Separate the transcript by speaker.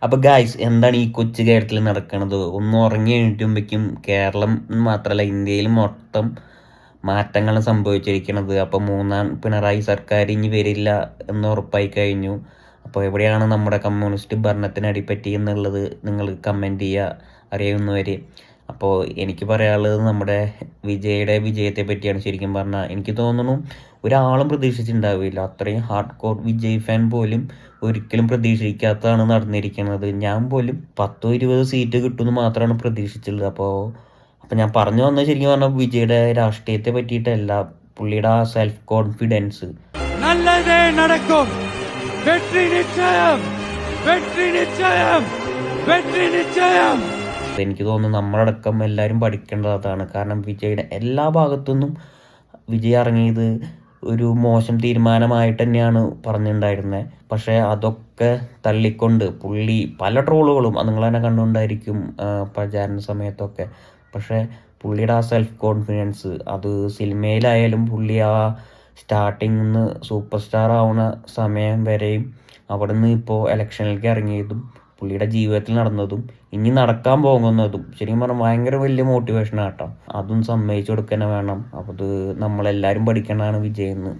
Speaker 1: അപ്പോൾ ഗായ്സ് എന്താണ് ഈ കൊച്ചു കേരളത്തിൽ നടക്കുന്നത്? ഒന്ന് ഉറങ്ങി എണീറ്റുമ്പോഴേക്കും കേരളം മാത്രമല്ല ഇന്ത്യയിൽ മൊത്തം മാറ്റങ്ങൾ സംഭവിച്ചിരിക്കുന്നത്. അപ്പോൾ മൂന്നാം പിണറായി സർക്കാർ ഇനി വരില്ല എന്ന് ഉറപ്പായി കഴിഞ്ഞു. അപ്പോൾ എവിടെയാണ് നമ്മുടെ കമ്മ്യൂണിസ്റ്റ് ഭരണത്തിന് അടിപ്പറ്റി എന്നുള്ളത് നിങ്ങൾ കമൻറ്റ് ചെയ്യുക അറിയുന്നവർ. അപ്പോൾ എനിക്ക് പറയാനുള്ളത് നമ്മുടെ വിജയുടെ വിജയത്തെ പറ്റിയാണ്. ശരിക്കും പറഞ്ഞാൽ എനിക്ക് തോന്നുന്നു ഒരാളും പ്രതീക്ഷിച്ചിട്ടുണ്ടാവില്ല, അത്രയും ഹാർഡ് കോർ വിജയ് ഫാൻ പോലും ഒരിക്കലും പ്രതീക്ഷിക്കാത്തതാണ് നടന്നിരിക്കുന്നത്. ഞാൻ പോലും 10-20 സീറ്റ് കിട്ടുമെന്ന് മാത്രമാണ് പ്രതീക്ഷിച്ചുള്ളത്. അപ്പോൾ ഞാൻ പറഞ്ഞു വന്നത് ശരിക്കും പറഞ്ഞാൽ വിജയുടെ രാഷ്ട്രീയത്തെ പറ്റിയിട്ടല്ല, പുള്ളിയുടെ ആ സെൽഫ് കോൺഫിഡൻസ്.
Speaker 2: നല്ലതേ നടക്കും, വെற்றி നിശ്ചയം, വെற்றி നിശ്ചയം, വെற்றி നിശ്ചയം.
Speaker 1: എനിക്ക് തോന്നുന്നു നമ്മളടക്കം എല്ലാവരും പഠിക്കേണ്ടത് അതാണ്. കാരണം വിജയുടെ എല്ലാ ഭാഗത്തുനിന്നും വിജയ് ഇറങ്ങിയത് ഒരു മോശം തീരുമാനമായിട്ട് തന്നെയാണ് പറഞ്ഞിട്ടുണ്ടായിരുന്നത്. പക്ഷേ അതൊക്കെ തള്ളിക്കൊണ്ട് പുള്ളി പല ട്രോളുകളും നിങ്ങൾ തന്നെ കണ്ടുകൊണ്ടായിരിക്കും പ്രചാരണ സമയത്തൊക്കെ. പക്ഷേ പുള്ളിയുടെ ആ സെൽഫ് കോൺഫിഡൻസ്, അത് സിനിമയിലായാലും പുള്ളി ആ സ്റ്റാർട്ടിങ്ങിൽ നിന്ന് സൂപ്പർ സ്റ്റാർ ആവുന്ന സമയം വരെയും അവിടെ നിന്ന് ഇപ്പോൾ ഇലക്ഷനിലേക്ക് ഇറങ്ങിയതും പുള്ളിയുടെ ജീവിതത്തിൽ നടന്നതും ഇനി നടക്കാൻ പോകുന്നതും ശരിക്കും പറഞ്ഞാൽ ഭയങ്കര വലിയ മോട്ടിവേഷനാണ് കേട്ടോ. അതും സമ്മതിച്ചു കൊടുക്കാൻ വേണം. അപ്പോൾ അത് നമ്മളെല്ലാവരും പഠിക്കേണ്ടതാണ് വിജയെന്ന്.